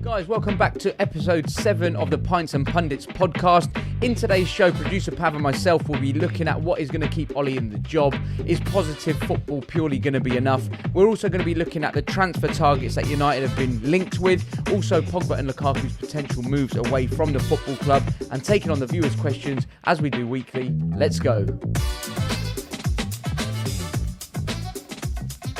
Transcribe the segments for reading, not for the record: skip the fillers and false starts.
Guys, welcome back to episode 7 of the Pints and Pundits podcast. In today's show, producer Pav and myself will be looking at what is going to keep Ole in the job. Is positive football purely going to be enough? We're also going to be looking at the transfer targets that United have been linked with. Also, Pogba and Lukaku's potential moves away from the football club. And taking on the viewers' questions as we do weekly. Let's go.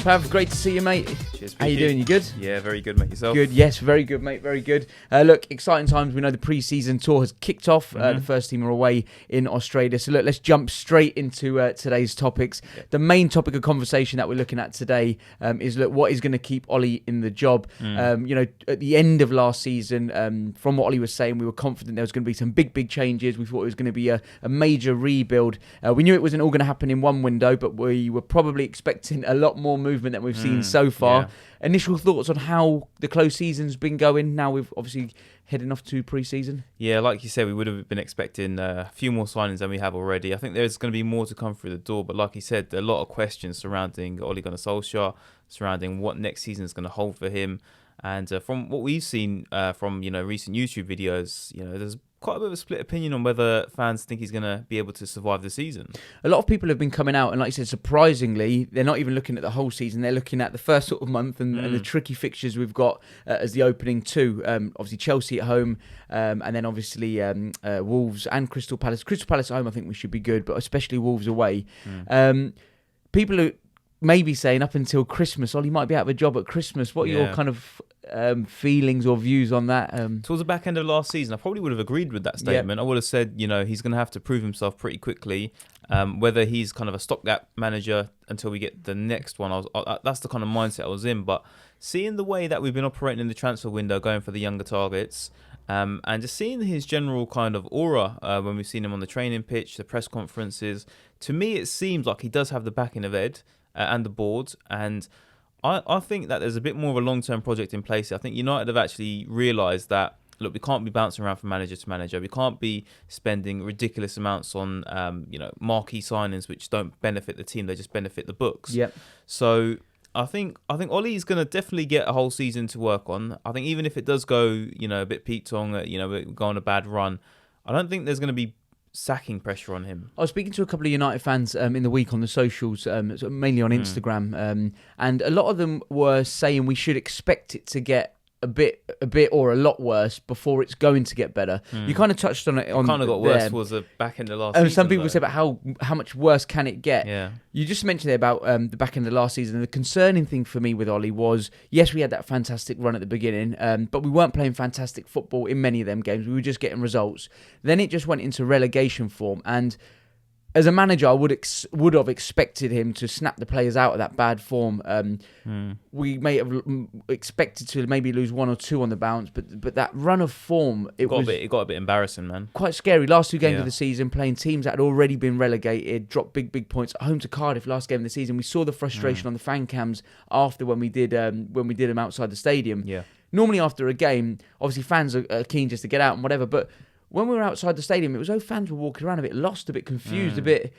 Pav, great to see you, mate. Cheers, How you doing? You good? Yeah, very good, mate. Yourself? Good, yes, very good, mate, very good. Look, exciting times. We know the pre-season tour has kicked off. The first team are away in Australia. So look, let's jump straight into today's topics. Yep. The main topic of conversation that we're looking at today is, look, what is going to keep Ole in the job? At the end of last season, from what Ole was saying, we were confident there was going to be some big changes. We thought it was going to be a major rebuild. We knew it wasn't all going to happen in one window, but we were probably expecting a lot more movement than we've seen so far. Yeah. Initial thoughts on how the close season's been going? Now we've obviously heading off to pre-season. Yeah, like you said, we would have been expecting a few more signings than we have already. I think there's going to be more to come through the door, but like you said, there are a lot of questions surrounding Ole Gunnar Solskjaer, surrounding what next season is going to hold for him. And from what we've seen from recent YouTube videos, there's quite a bit of a split opinion on whether fans think he's going to be able to survive the season. A lot of people have been coming out, and like you said, surprisingly, they're not even looking at the whole season. They're looking at the first sort of month and the tricky fixtures we've got as the opening two. Obviously, Chelsea at home, and then obviously Wolves and Crystal Palace. Crystal Palace at home, I think we should be good, but especially Wolves away. People are maybe saying up until Christmas, Ole might be out of a job at Christmas. What are your kind of feelings or views on that? Towards the back end of last season, I probably would have agreed with that statement. I would have said, he's going to have to prove himself pretty quickly. Whether he's kind of a stopgap manager until we get the next one, that's the kind of mindset I was in. But seeing the way that we've been operating in the transfer window, going for the younger targets, and just seeing his general kind of aura when we've seen him on the training pitch, the press conferences, to me it seems like he does have the backing of Ed and the board, and I think that there's a bit more of a long-term project in place. I think United have actually realised that, look, we can't be bouncing around from manager to manager. We can't be spending ridiculous amounts on, marquee signings which don't benefit the team. They just benefit the books. Yep. So I think Ole's going to definitely get a whole season to work on. I think even if it does go, a bit Pete-tong, we go on a bad run, I don't think there's going to be sacking pressure on him. I was speaking to a couple of United fans in the week on the socials, mainly on Instagram, and a lot of them were saying we should expect it to get a bit or a lot worse before it's going to get better. You kind of touched on it. It kind of got worse towards the back end of last season. Some people say about how much worse can it get. Yeah. You just mentioned there about the back end of last season. And the concerning thing for me with Ole was, yes, we had that fantastic run at the beginning, but we weren't playing fantastic football in many of them games. We were just getting results. Then it just went into relegation form, and as a manager, I would have expected him to snap the players out of that bad form. We may have expected to maybe lose one or two on the bounce, but that run of form, it got a bit embarrassing, man. Quite scary. Last two games of the season, playing teams that had already been relegated, dropped big points at home to Cardiff. Last game of the season, we saw the frustration on the fan cams after when we did them outside the stadium. Yeah. Normally after a game, obviously fans are keen just to get out and whatever, but when we were outside the stadium, it was though fans were walking around a bit lost, a bit confused, a bit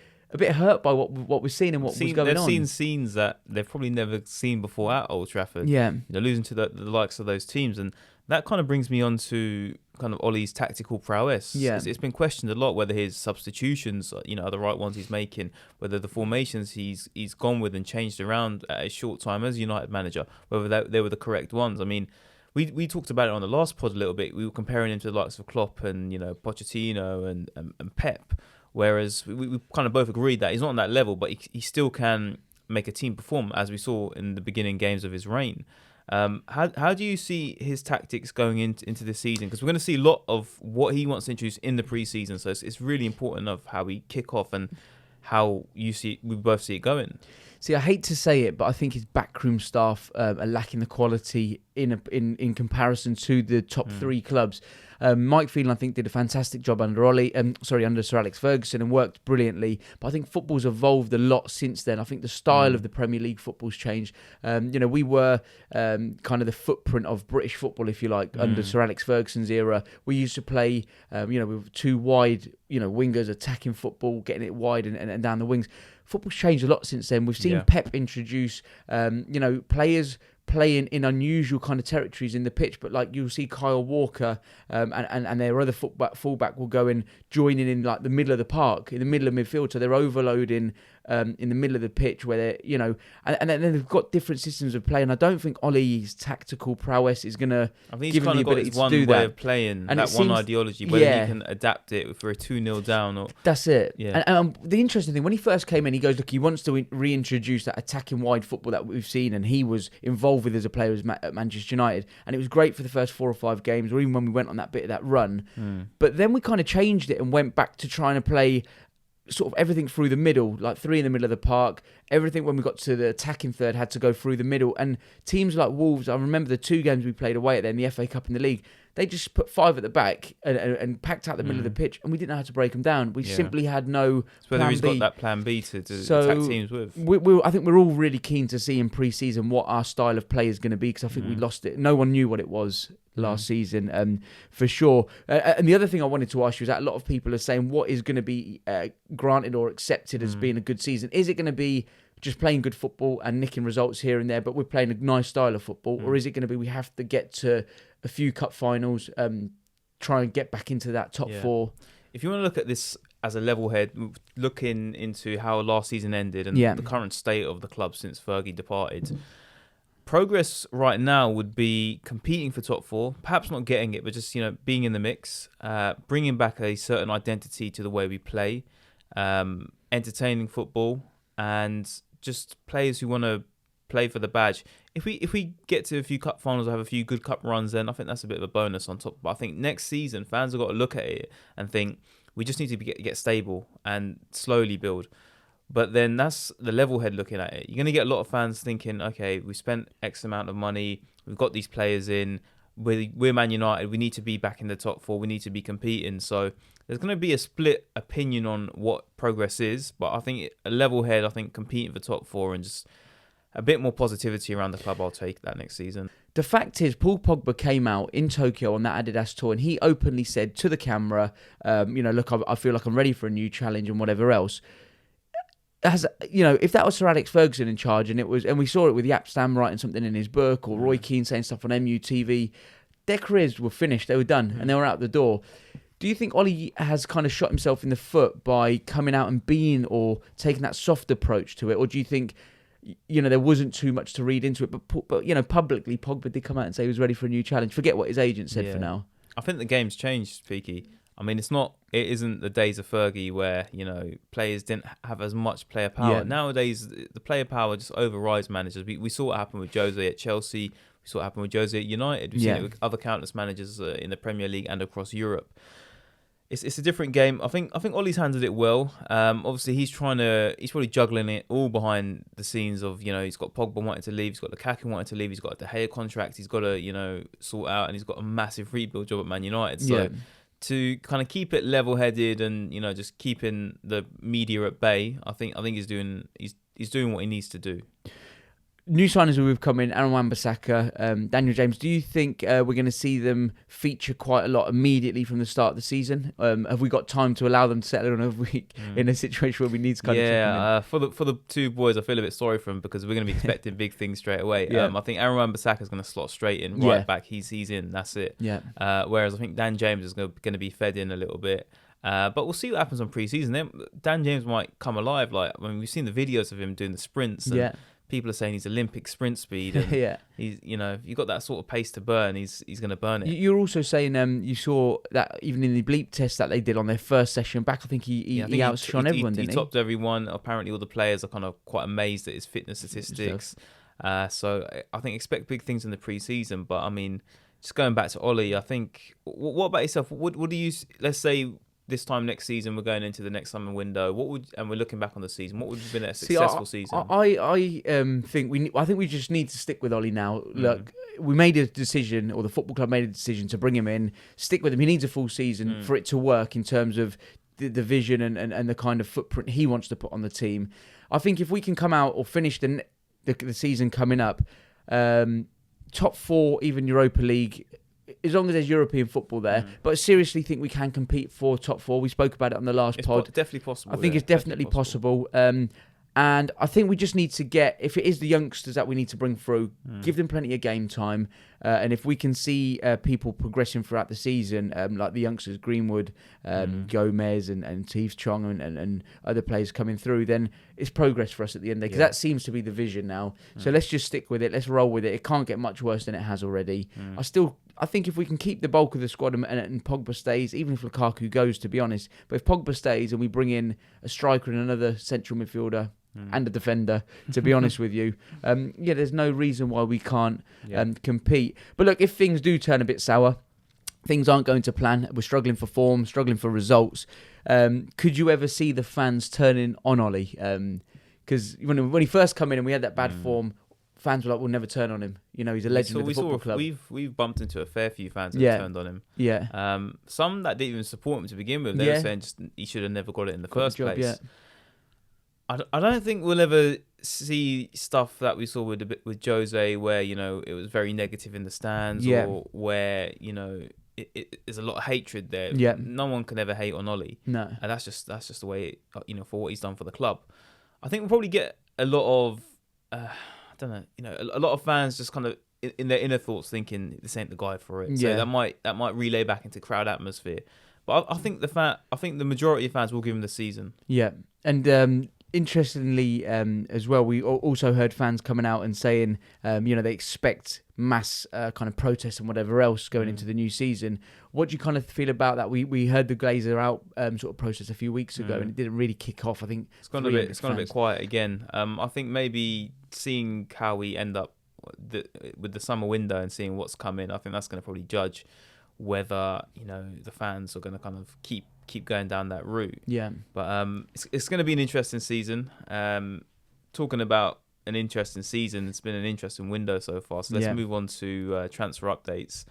hurt by what we're seeing and what was going on. They've seen scenes that they've probably never seen before at Old Trafford. Yeah, losing to the likes of those teams, and that kind of brings me on to kind of Ole's tactical prowess. Yeah, it's been questioned a lot whether his substitutions, are the right ones he's making, whether the formations he's gone with and changed around at a short time as United manager, whether they were the correct ones. I mean, We talked about it on the last pod a little bit. We were comparing him to the likes of Klopp and Pochettino and Pep, whereas we kind of both agreed that he's not on that level, but he still can make a team perform, as we saw in the beginning games of his reign. How do you see his tactics going into this season? Because we're going to see a lot of what he wants to introduce in the pre-season, so it's really important of how we kick off and how we both see it going. See, I hate to say it, but I think his backroom staff are lacking the quality in comparison to the top three clubs. Mike Phelan, I think, did a fantastic job under Sir Alex Ferguson and worked brilliantly. But I think football's evolved a lot since then. I think the style of the Premier League football's changed. We were kind of the footprint of British football, if you like, under Sir Alex Ferguson's era. We used to play, with two wide, wingers attacking football, getting it wide and down the wings. Football's changed a lot since then. We've seen Pep introduce, players playing in unusual kind of territories in the pitch, but like you'll see Kyle Walker and their other fullback will go and join in like the middle of the park, in the middle of midfield, so they're overloading in the middle of the pitch where they're, you know, and then they've got different systems of play, and I don't think Ollie's tactical prowess is going to give him the ability to do that. Way of playing, and that one ideology, whether he can adapt it if we're 2-0 down or... That's it. Yeah. And the interesting thing, when he first came in, he goes, look, he wants to reintroduce that attacking wide football that we've seen, and he was involved with as a player at Manchester United, and it was great for the first 4 or 5 games, or even when we went on that bit of that run. But then we kind of changed it and went back to trying to play sort of everything through the middle, like 3 in the middle of the park. Everything when we got to the attacking third had to go through the middle. And teams like Wolves, I remember the 2 games we played away at them, the FA Cup and the League, they just put 5 at the back and packed out the middle of the pitch, and we didn't know how to break them down. We simply had no whether plan he's B. got that plan B to attack teams with. I think we're all really keen to see in pre-season what our style of play is going to be, because I think we lost it. No one knew what it was last season, for sure. And the other thing I wanted to ask you is that a lot of people are saying, what is going to be granted or accepted as being a good season? Is it going to be just playing good football and nicking results here and there, but we're playing a nice style of football? Or is it going to be we have to get to a few cup finals, try and get back into that top 4? If you want to look at this as a level head, looking into how last season ended and the current state of the club since Fergie departed, progress right now would be competing for top 4, perhaps not getting it, but just, you know, being in the mix, bringing back a certain identity to the way we play, entertaining football, and just players who want to play for the badge. If we get to a few cup finals or have a few good cup runs, then I think that's a bit of a bonus on top. But I think next season, fans have got to look at it and think, we just need to get stable and slowly build. But then that's the level head looking at it. You're going to get a lot of fans thinking, okay, we spent X amount of money, we've got these players in, we're Man United, we need to be back in the top 4, we need to be competing. So there's going to be a split opinion on what progress is, but I think a level head, I think competing for top 4 and just a bit more positivity around the club, I'll take that next season. The fact is, Paul Pogba came out in Tokyo on that Adidas tour, and he openly said to the camera, you know, look, I feel like I'm ready for a new challenge and whatever else. As you know, if that was Sir Alex Ferguson in charge, and we saw it with Jaap Stam writing something in his book, or Roy Keane saying stuff on MUTV, their careers were finished, they were done, and they were out the door. Do you think Ollie has kind of shot himself in the foot by coming out and being or taking that soft approach to it, or do you think, you know, there wasn't too much to read into it, but you know, publicly Pogba did come out and say he was ready for a new challenge? Forget what his agent said for now. I think the game's changed, Peaky. I mean, it isn't the days of Fergie where, you know, players didn't have as much player power. Nowadays, the player power just overrides managers. We saw what happened with Jose at Chelsea. We saw what happened with Jose at United. We've seen it with other countless managers in the Premier League and across Europe. It's a different game. I think Ollie's handled it well. Obviously, he's probably juggling it all behind the scenes of, you know, he's got Pogba wanting to leave, he's got Lukaku wanting to leave, he's got a De Gea contract, he's got to, you know, sort out, and he's got a massive rebuild job at Man United. So to kind of keep it level-headed and, you know, just keeping the media at bay, I think he's doing what he needs to do. New signings who have come in, Aaron Wan-Bissaka, Daniel James. Do you think we're going to see them feature quite a lot immediately from the start of the season? Have we got time to allow them to settle in a week in a situation where we need to kind of chip them in? For the 2 boys, I feel a bit sorry for them because we're going to be expecting big things straight away. I think Aaron Wan-Bissaka is going to slot straight in, right back. He's in, that's it. Whereas I think Dan James is going to be fed in a little bit. But we'll see what happens on pre-season. Then Dan James might come alive. Like, I mean, we've seen the videos of him doing the sprints. And people are saying he's Olympic sprint speed. And he's, you know, if you've got that sort of pace to burn, he's going to burn it. You're also saying you saw that even in the bleep test that they did on their first session back, I think he outshone everyone, didn't he? He topped everyone. Apparently all the players are kind of quite amazed at his fitness statistics. So I think expect big things in the pre-season. But I mean, just going back to Ollie, I think, what about yourself? What do you, let's say, this time next season, we're going into the next summer window. And we're looking back on the season. What would have been a successful season? I think we just need to stick with Ollie now. Look, we made a decision, or the football club made a decision to bring him in, stick with him. He needs a full season for it to work in terms of the vision and the kind of footprint he wants to put on the team. I think if we can come out or finish the season coming up, top 4, even Europa League, as long as there's European football there. But I seriously think we can compete for top 4. We spoke about it on the last pod. Definitely possible. I think it's definitely possible. And I think we just need to get, if it is the youngsters that we need to bring through, give them plenty of game time. And if we can see people progressing throughout the season, like the youngsters, Greenwood, Gomez and Teves Chong and other players coming through, then it's progress for us at the end there. Because that seems to be the vision now. So let's just stick with it. Let's roll with it. It can't get much worse than it has already. I think if we can keep the bulk of the squad and Pogba stays, even if Lukaku goes, to be honest, but if Pogba stays and we bring in a striker and another central midfielder and a defender, to be honest with you, there's no reason why we can't compete. But look, if things do turn a bit sour, things aren't going to plan, we're struggling for form, struggling for results, could you ever see the fans turning on Ole? Because when he first came in and we had that bad form, fans were like, we'll never turn on him. He's a legend of the football club. We've bumped into a fair few fans that have turned on him. Yeah. Some that didn't even support him to begin with. They were saying just he should have never got it in the first place. Yeah. I don't think we'll ever see stuff that we saw with Jose, where it was very negative in the stands, or where there's a lot of hatred there. Yeah. No one can ever hate on Ole. No, and that's just the way for what he's done for the club. I think we'll probably get a lot of I don't know, a lot of fans just kind of in their inner thoughts thinking this ain't the guy for it. So that might relay back into crowd atmosphere. But I think the majority of fans will give him the season. Yeah, and interestingly, as well, we also heard fans coming out and saying, they expect mass kind of protests and whatever else going into the new season. What do you kind of feel about that? We heard the Glazer out sort of protest a few weeks ago, and it didn't really kick off. I think it's gone a bit quiet again. I think maybe seeing how we end up with the summer window and seeing what's come in, I think that's going to probably judge whether the fans are going to kind of keep going down that route. Yeah. But it's going to be an interesting season. Talking about an interesting season, it's been an interesting window so far. So let's move on to transfer updates.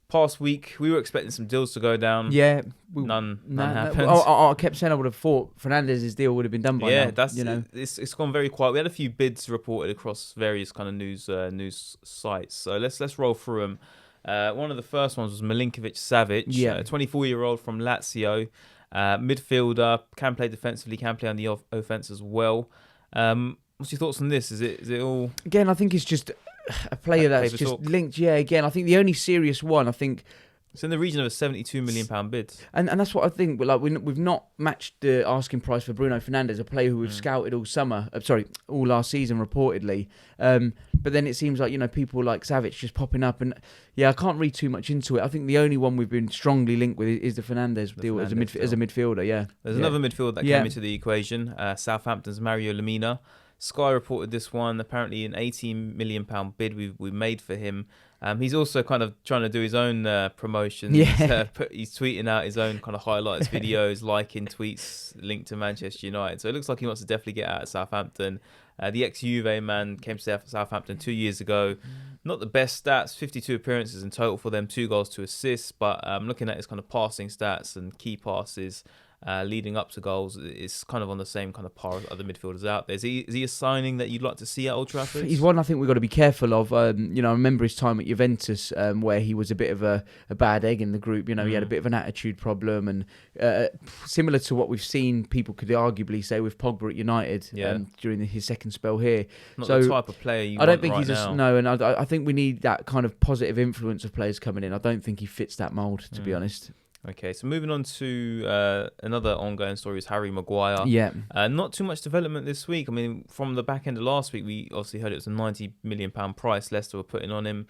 Past week, we were expecting some deals to go down. Yeah. None happened. I kept saying I would have thought Fernandez's deal would have been done by now. Yeah, it's gone very quiet. We had a few bids reported across various kind of news sites. So let's roll through them. One of the first ones was Milinkovic-Savic, a 24-year-old from Lazio, midfielder, can play defensively, can play on the offense as well. What's your thoughts on this? Is it all... Again, I think it's just a player that's just linked. Yeah, again, I think the only serious one, it's in the region of a £72 million bid. And that's what I think. But like we've not matched the asking price for Bruno Fernandes, a player who we've scouted all summer. All last season reportedly. But then it seems like people like Savic just popping up, and I can't read too much into it. I think the only one we've been strongly linked with is the Fernandes deal as a midfielder. Yeah. There's another midfielder that came into the equation. Southampton's Mario Lemina. Sky reported this one. Apparently, an £18 million bid we made for him. He's also kind of trying to do his own promotion. Yeah. He's tweeting out his own kind of highlights videos, liking tweets linked to Manchester United. So it looks like he wants to definitely get out of Southampton. The ex-Juve man came to Southampton 2 years ago. Not the best stats, 52 appearances in total for them, 2 goals, 2 assists. But looking at his kind of passing stats and key passes, leading up to goals, it's kind of on the same kind of par as other midfielders out there. Is he a signing that you'd like to see at Old Trafford? He's one I think we've got to be careful of. I remember his time at Juventus, where he was a bit of a bad egg in the group. He had a bit of an attitude problem, and similar to what we've seen, people could arguably say with Pogba at United during his second spell here. Not the type of player you I don't want think right he's now. No, and I think we need that kind of positive influence of players coming in. I don't think he fits that mould, to be honest. Okay, so moving on to another ongoing story is Harry Maguire. Yeah. Not too much development this week. I mean, from the back end of last week, we obviously heard it was a £90 million price Leicester were putting on him.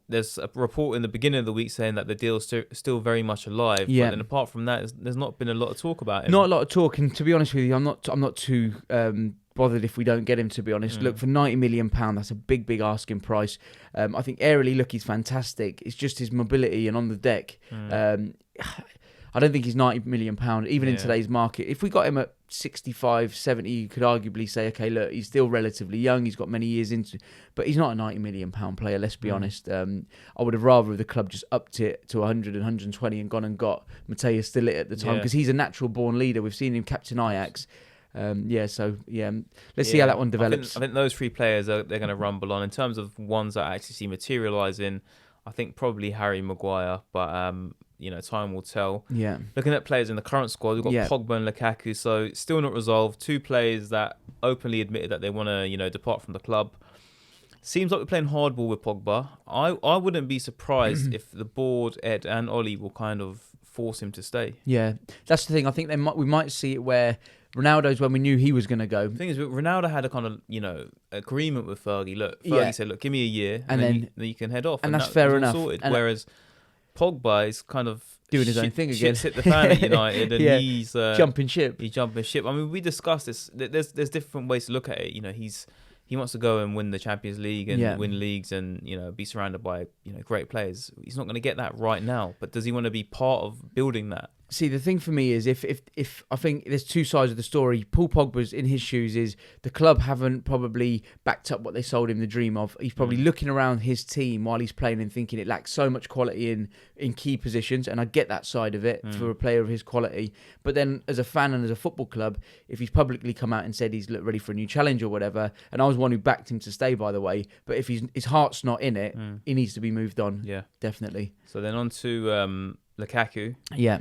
There's a report in the beginning of the week saying that the deal's still very much alive. Yeah. But then apart from that, there's not been a lot of talk about him. Not a lot of talk, and to be honest with you, I'm not too bothered if we don't get him, to be honest. Look, for £90 million, that's a big asking price. I think aerially, he's fantastic. It's just his mobility and on the deck. I don't think he's £90 million, even in today's market. If we got him at 65, 70, you could arguably say, okay, look, he's still relatively young. He's got many years into it, but he's not a £90 million player, let's be honest. I would have rather the club just upped it to 100 and 120 and gone and got Mateus Stillit at the time, because he's a natural born leader. We've seen him captain Ajax. Let's see how that one develops. I think those 3 players they're going to rumble on. In terms of ones that I actually see materialising, I think probably Harry Maguire, but time will tell. Yeah. Looking at players in the current squad, we've got Pogba and Lukaku, so still not resolved. 2 players that openly admitted that they want to, depart from the club. Seems like we're playing hardball with Pogba. I wouldn't be surprised if the board, Ed and Ole, will kind of force him to stay. Yeah, that's the thing. I think we might see it where Ronaldo's when we knew he was going to go. The thing is, Ronaldo had a kind of, agreement with Fergie. Look, Fergie said, look, give me a year and then you can head off. And that's fair enough. Whereas Pogba is kind of doing his own thing again. Hit the fan at United and he's jumping ship. He's jumping ship. I mean, we discussed this. There's different ways to look at it. He wants to go and win the Champions League and win leagues and be surrounded by great players. He's not going to get that right now. But does he want to be part of building that? See, the thing for me is if I think there's two sides of the story. Paul Pogba's in his shoes is the club haven't probably backed up what they sold him the dream of. He's probably looking around his team while he's playing and thinking it lacks so much quality in key positions, and I get that side of it for a player of his quality. But then as a fan and as a football club, if he's publicly come out and said he's ready for a new challenge or whatever, and I was one who backed him to stay, by the way, but if his heart's not in it, he needs to be moved on. Yeah, definitely. So then on to Lukaku. Yeah.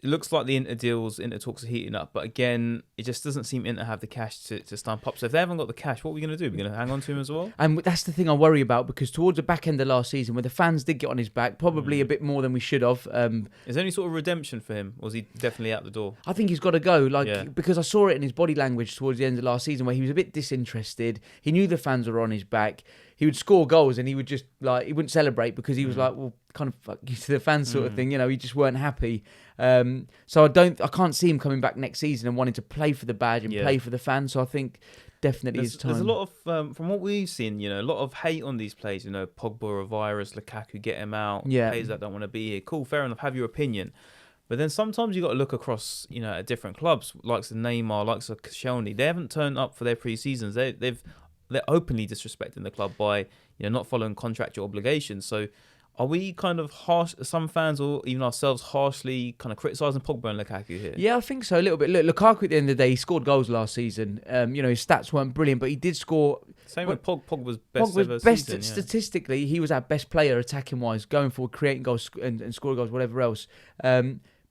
It looks like the Inter talks are heating up, but again, it just doesn't seem Inter have the cash to stamp up. So if they haven't got the cash, what are we going to do? We're going to hang on to him as well? And that's the thing I worry about, because towards the back end of last season, when the fans did get on his back, probably a bit more than we should have. Is there any sort of redemption for him, or is he definitely out the door? I think he's got to go, because I saw it in his body language towards the end of last season where he was a bit disinterested. He knew the fans were on his back. He would score goals and he would just he wouldn't celebrate because he was like, well, kind of fuck you to the fans sort of thing. He just weren't happy. So I can't see him coming back next season and wanting to play for the badge and play for the fans. So I think definitely it's time. There's a lot of, from what we've seen, a lot of hate on these players. Pogba, a virus, Lukaku, get him out. Players that don't want to be here. Cool, fair enough, have your opinion. But then sometimes you got to look across, at different clubs, likes of Neymar, likes of Koscielny. They haven't turned up for their pre-seasons. They're openly disrespecting the club by not following contractual obligations. So are we kind of harsh, some fans or even ourselves, harshly kind of criticising Pogba and Lukaku here? Yeah, I think so a little bit. Look, Lukaku at the end of the day, he scored goals last season. His stats weren't brilliant, but he did score. Same with Pogba's best ever season. Statistically, he was our best player attacking wise, going forward, creating goals and scoring goals, whatever else.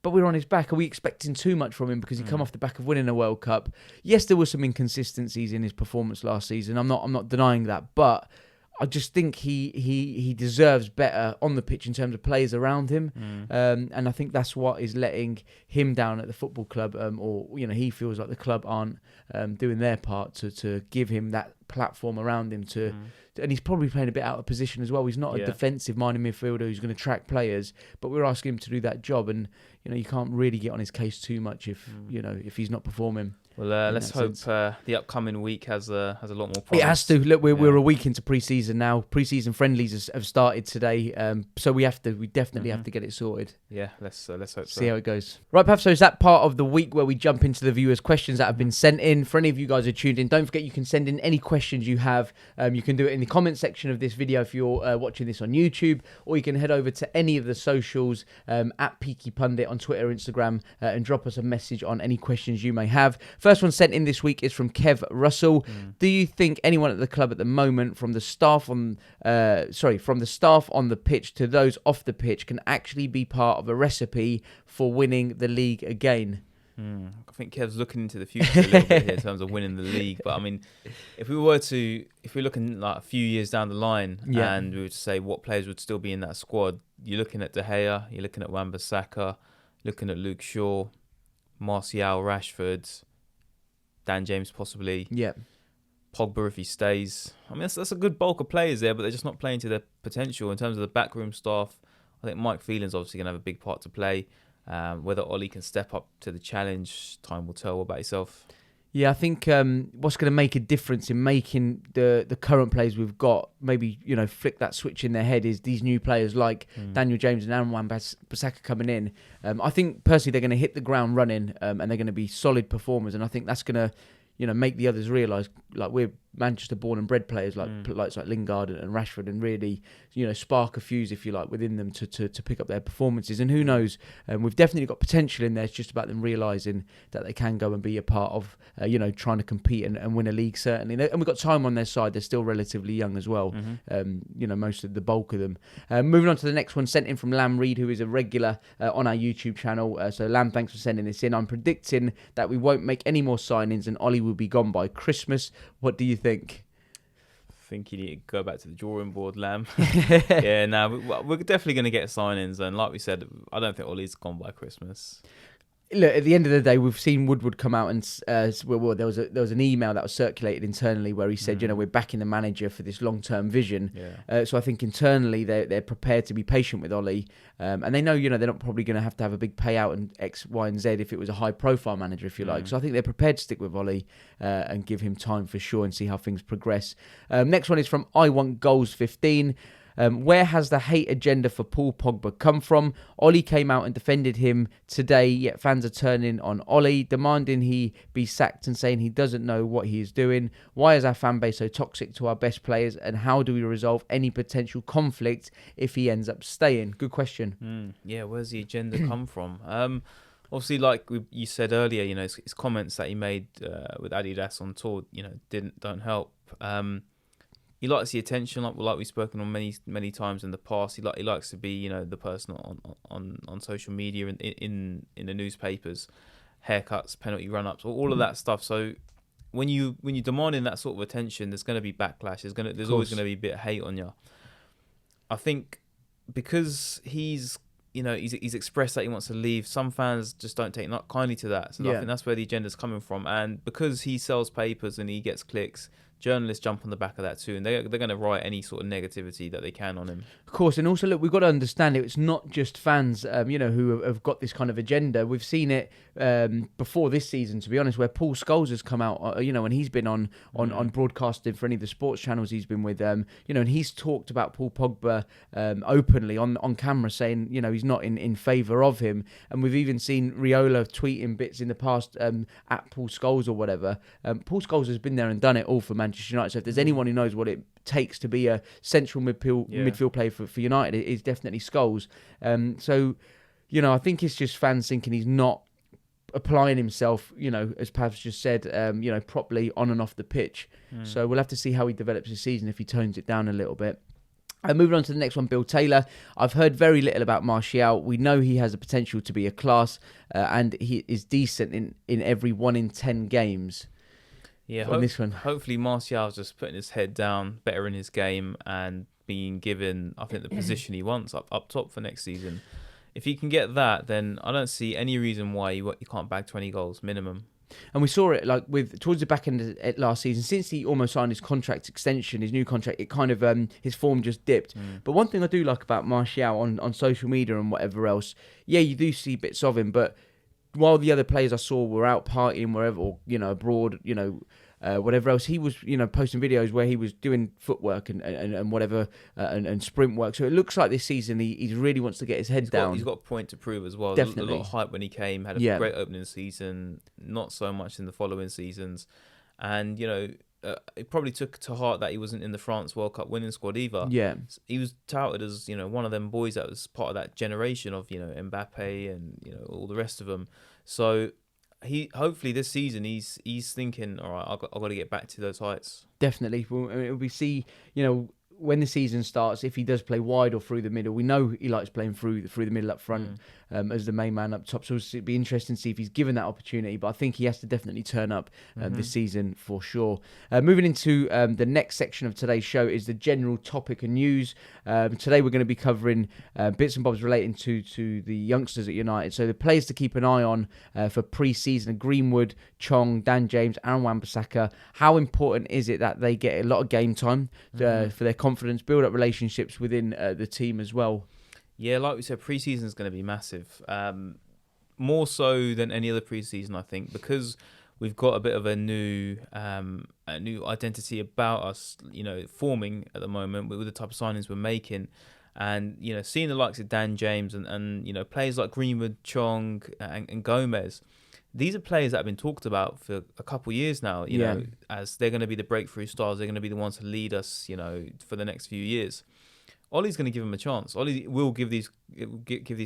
But we're on his back. Are we expecting too much from him because he come off the back of winning a World Cup? Yes, there were some inconsistencies in his performance last season. I'm not denying that, but I just think he deserves better on the pitch in terms of players around him, and I think that's what is letting him down at the football club, or he feels like the club aren't doing their part to give him that platform around him to. And he's probably playing a bit out of position as well. He's not a defensive-minded midfielder who's going to track players, but we're asking him to do that job. And you can't really get on his case too much if if he's not performing. Well, let's hope the upcoming week has a lot more promise. It has to. Look, we're a week into pre-season now. Pre-season friendlies have started today, so we definitely have to get it sorted. Yeah, let's hope so. See how it goes. Right, Pav, so is that part of the week where we jump into the viewers' questions that have been sent in? For any of you guys who are tuned in, don't forget you can send in any questions you have. You can do it in the comment section of this video if you're watching this on YouTube, or you can head over to any of the socials at Peaky Pundit on Twitter, Instagram, and drop us a message on any questions you may have. First one sent in this week is from Kev Russell. Do you think anyone at the club at the moment, from the staff on the pitch to those off the pitch, can actually be part of a recipe for winning the league again? I think Kev's looking into the future a little bit here in terms of winning the league. But I mean, if we're looking like a few years down the line, and we were to say what players would still be in that squad, you're looking at De Gea, you're looking at Wan-Bissaka, looking at Luke Shaw, Martial, Rashford, Dan James possibly. Yeah. Pogba if he stays. I mean, that's a good bulk of players there, but they're just not playing to their potential. In terms of the backroom staff, I think Mike Phelan's obviously going to have a big part to play. Whether Ole can step up to the challenge, time will tell. What about yourself? Yeah, I think what's going to make a difference in making the current players we've got maybe flick that switch in their head is these new players like Daniel James and Aaron Wan-Bissaka coming in. I think personally they're going to hit the ground running, and they're going to be solid performers, and I think that's going to make the others realise like we're Manchester born and bred players like Lingard and Rashford, and really, spark a fuse, if you like, within them to pick up their performances. And who knows, we've definitely got potential in there. It's just about them realising that they can go and be a part of, trying to compete and win a league, certainly. And we've got time on their side. They're still relatively young as well, most of the bulk of them. Moving on to the next one, sent in from Lam Reed, who is a regular on our YouTube channel. So Lam, thanks for sending this in. I'm predicting that we won't make any more signings and Ollie will be gone by Christmas. What do you think? I think you need to go back to the drawing board, Lam. Yeah, we're definitely going to get signings, and like we said, I don't think Ollie's gone by Christmas. Look, at the end of the day, we've seen Woodward come out and there was an email that was circulated internally where he said, we're backing the manager for this long-term vision. Yeah. So I think internally they're prepared to be patient with Ollie, and they know they're not probably going to have a big payout and X, Y, and Z if it was a high-profile manager, if you like. So I think they're prepared to stick with Ollie and give him time for sure and see how things progress. Next one is from I Want Goals 15. Where has the hate agenda for Paul Pogba come from? Ollie came out and defended him today, yet fans are turning on Ollie, demanding he be sacked and saying he doesn't know what he is doing. Why is our fan base so toxic to our best players, and how do we resolve any potential conflict if he ends up staying? Good question. Yeah, where's the agenda come from? Obviously, like you said earlier, his comments that he made with Adidas on tour, don't help. He likes the attention, like we've spoken on many times in the past. He likes to be, the person on social media and in the newspapers, haircuts, penalty run-ups, all of that stuff. So when you're demanding that sort of attention, there's going to be backlash. There's always going to be a bit of hate on you. I think because he's expressed that he wants to leave, some fans just don't take kindly to that. So I think that's where the agenda's coming from. And because he sells papers and he gets clicks, journalists jump on the back of that too, and they're going to write any sort of negativity that they can on him. Of course, and also, look, we've got to understand it's not just fans, who have got this kind of agenda. We've seen it before this season, to be honest, where Paul Scholes has come out, and he's been on broadcasting for any of the sports channels he's been with, and he's talked about Paul Pogba openly on camera, saying, he's not in favour of him. And we've even seen Riola tweeting bits in the past at Paul Scholes or whatever. Paul Scholes has been there and done it all for Manchester United. So if there's anyone who knows what it takes to be a central midfield player for United, it is definitely Scholes. I think it's just fans thinking he's not applying himself, as Pav's just said, properly on and off the pitch. So we'll have to see how he develops this season if he tones it down a little bit. Moving on to the next one, Bill Taylor. I've heard very little about Martial. We know he has the potential to be a class, and he is decent in every 1 in 10 games. Yeah, hopefully Martial's just putting his head down, better in his game, and being given, I think, the position he wants up top for next season. If he can get that, then I don't see any reason why you can't bag 20 goals minimum. And we saw it towards the back end of last season. Since he almost signed his contract extension, his new contract, it kind of his form just dipped. But one thing I do like about Martial on social media and whatever else, you do see bits of him, but while the other players I saw were out partying wherever, or abroad, whatever else, he was posting videos where he was doing footwork and whatever and sprint work. So it looks like this season he really wants to get his head down. He's got a point to prove as well. Definitely. There's a lot of hype when he came, had a great opening season, not so much in the following seasons, and it probably took to heart that he wasn't in the France World Cup winning squad either. Yeah, he was touted as one of them boys that was part of that generation of Mbappe and all the rest of them. So he hopefully this season he's thinking, all right, I've got to get back to those heights. Definitely, we see when the season starts, if he does play wide or through the middle, we know he likes playing through the middle up front as the main man up top. So it'd be interesting to see if he's given that opportunity. But I think he has to definitely turn up this season for sure. Moving into the next section of today's show is the general topic and news. Today we're going to be covering bits and bobs relating to the youngsters at United. So the players to keep an eye on for pre-season: Greenwood, Chong, Dan James, and Wan-Bissaka. How important is it that they get a lot of game time for their confidence, build up relationships within the team as well? Yeah, like we said, pre-season is going to be massive. More so than any other pre-season, I think, because we've got a bit of a new identity about us, forming at the moment with the type of signings we're making. And, seeing the likes of Dan James and players like Greenwood, Chong and Gomez, these are players that have been talked about for a couple of years now, you know, as they're going to be the breakthrough stars. They're going to be the ones to lead us, you know, for the next few years. Ole's going to give them a chance. Ole will give these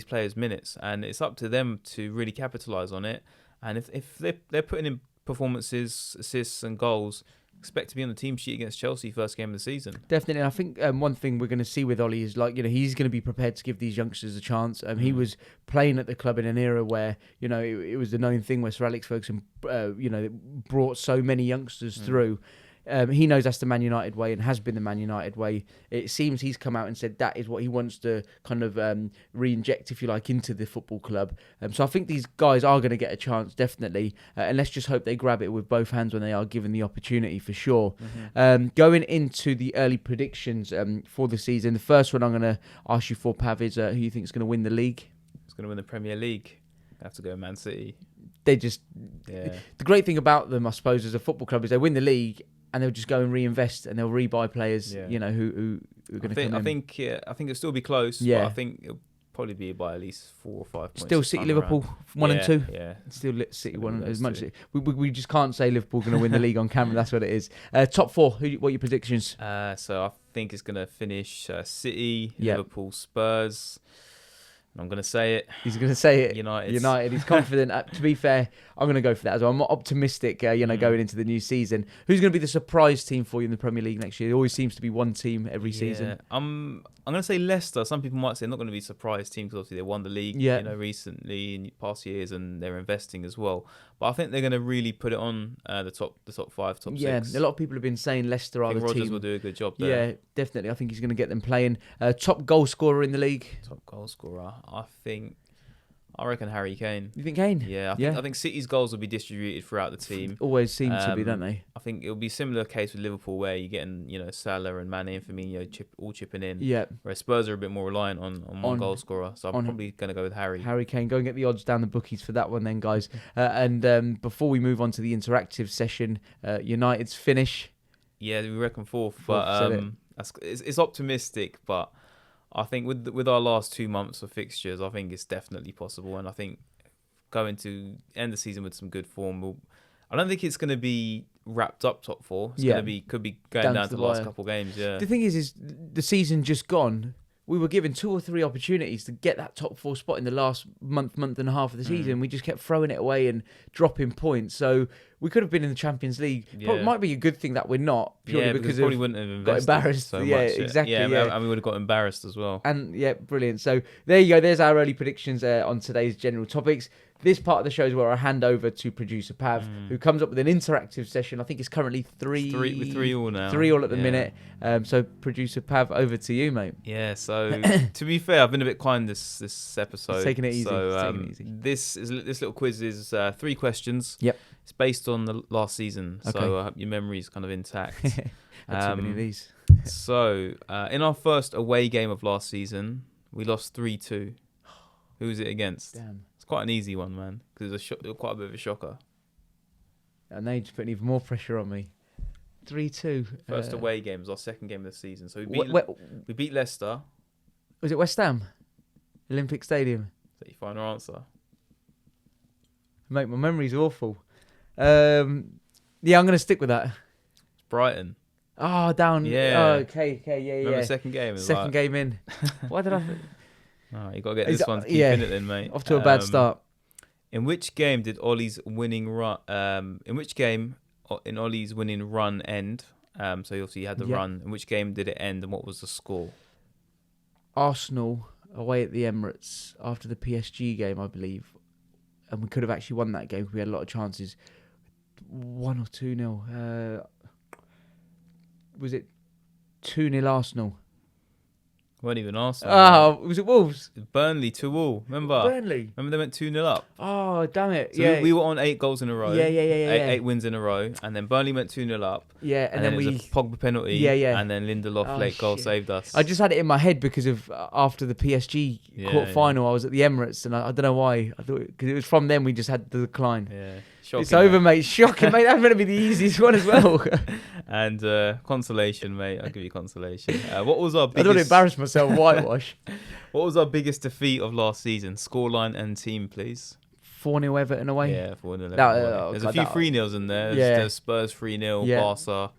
players minutes, and it's up to them to really capitalise on it. And if they're putting in performances, assists and goals, expect to be on the team sheet against Chelsea first game of the season. Definitely. I think one thing we're going to see with Ole is, like, you know, he's going to be prepared to give these youngsters a chance. He was playing at the club in an era where, you know, it was the known thing where Sir Alex Ferguson, you know, brought so many youngsters through. He knows that's the Man United way and has been the Man United way. It seems he's come out and said that is what he wants to kind of re-inject, if you like, into the football club. So I think these guys are going to get a chance, definitely. And let's just hope they grab it with both hands when they are given the opportunity, for sure. Going into the early predictions for the season, the first one I'm going to ask you for, Pav, is who you think is going to win the league? Who's going to win the Premier League? I have to go Man City. They just... The great thing about them, I suppose, as a football club is they win the league and they'll just go and reinvest and they'll rebuy players, you know, who are going to come in. I think it'll still be close, but I think it'll probably be by at least 4 or 5 points. Still City, Liverpool, 1 and 2. Yeah. Still City 1 as much. We just can't say Liverpool going to win the league on camera. That's what it is. Top 4, what are your predictions? So I think it's going to finish City, Liverpool, Spurs. I'm going to say it. He's going to say it. United. He's confident. To be fair, I'm going to go for that as well. I'm optimistic, you know, going into the new season. Who's going to be the surprise team for you in the Premier League next year? There always seems to be one team every season. I'm going to say Leicester. Some people might say not going to be a surprise team because obviously they won the league, you know, recently in past years, and they're investing as well. But I think they're going to really put it on the top 5, top 6. Yeah, a lot of people have been saying Leicester are the team. Rodgers will do a good job there. Yeah, definitely. I think he's going to get them playing. Top goal scorer in the league? Top goal scorer. I reckon Harry Kane. You think Kane? Yeah, I think City's goals will be distributed throughout the team. Always seem to be, don't they? I think it'll be a similar case with Liverpool where you're getting, you know, Salah and Mane and Firmino all chipping in. Yeah. Whereas Spurs are a bit more reliant on one goal scorer. So I'm probably going to go with Harry. Harry Kane. Go and get the odds down the bookies for that one then, guys. And before we move on to the interactive session, United's finish. Yeah, we reckon fourth. But it's optimistic, but I think with our last 2 months of fixtures, I think it's definitely possible. And I think going to end the season with some good form, I don't think it's going to be wrapped up top 4. It's going to be could be going down to the last couple of games. Yeah. The thing is the season just gone. We were given 2 or 3 opportunities to get that top 4 spot in the last month and a half of the season. We just kept throwing it away and dropping points. So we could have been in the Champions League. Yeah. It might be a good thing that we're not, purely because probably wouldn't have got embarrassed. So yeah, much. Exactly. And we would have got embarrassed as well. And yeah, brilliant. So there you go. There's our early predictions on today's general topics. This part of the show is where I hand over to producer Pav, who comes up with an interactive session. I think it's currently 3 all now. 3 all at the minute. So producer Pav, over to you, mate. Yeah. So to be fair, I've been a bit kind this episode. Taking it easy. So this little quiz is 3 questions. Yep. It's based on the last season, so I hope your memory is kind of intact. Had too many of these. So in our first away game of last season, we lost 3-2. Who was it against? Damn. Quite an easy one, man, because it was quite a bit of a shocker. And now you're just putting even more pressure on me. 3-2. First away game was our second game of the season. So we beat Leicester. Was it West Ham? Olympic Stadium? Is that your final answer? Mate, my memory's awful. Yeah, I'm going to stick with that. It's Brighton. Oh, down. Yeah. Oh, okay, yeah. Remember the second game? Second game in. Why did I... Oh, you got to get this one to keep in it then, mate. Off to a bad start. In which game did Ollie's winning run? In which game in Ollie's winning run end? So obviously you had the run. In which game did it end, and what was the score? Arsenal away at the Emirates after the PSG game, I believe, and we could have actually won that game because we had a lot of chances. 1 or 2-0. Was it 2-0 Arsenal? Weren't even Arsenal. Oh, was it Wolves? Burnley 2-2. Remember? Burnley. Remember they went 2-0 up. Oh, damn it! So we were on 8 goals in a row. Yeah. 8 wins in a row, and then Burnley went 2-0 up. Yeah, and then it was a Pogba penalty. Yeah. And then Lindelof late goal saved us. I just had it in my head because of after the PSG quarter final, I was at the Emirates, and I don't know why. I thought because it was from them we just had the decline. Yeah. Shocking, it's over, mate. Shocking, mate. That's going to be the easiest one as well. And consolation, mate. I'll give you consolation. What was our biggest... I don't want to embarrass myself. Whitewash. What was our biggest defeat of last season? Scoreline and team, please. 4-0 Everton away? Yeah, 4-0. There's God, a few 3-0s in there. There's Spurs 3-0, Barca.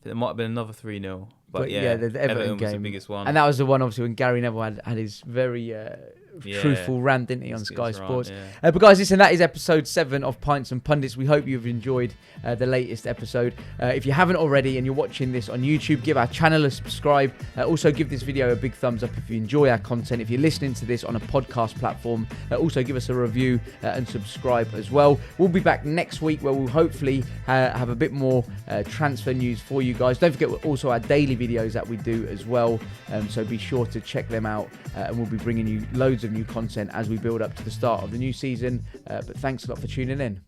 There might have been another 3-0. But the Everton was game the biggest one. And that was the one, obviously, when Gary Neville had his very truthful rant, didn't he, on Sky Sports. But guys, listen, that is episode 7 of Pints and Pundits. We hope you've enjoyed the latest episode. If you haven't already and you're watching this on YouTube, give our channel a subscribe. Also, give this video a big thumbs up if you enjoy our content. If you're listening to this on a podcast platform, also give us a review and subscribe as well. We'll be back next week where we'll hopefully have a bit more transfer news for you guys. Don't forget also our daily videos that we do as well. So be sure to check them out. And we'll be bringing you loads of new content as we build up to the start of the new season. But thanks a lot for tuning in.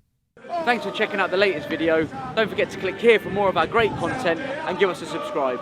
Thanks for checking out the latest video. Don't forget to click here for more of our great content and give us a subscribe.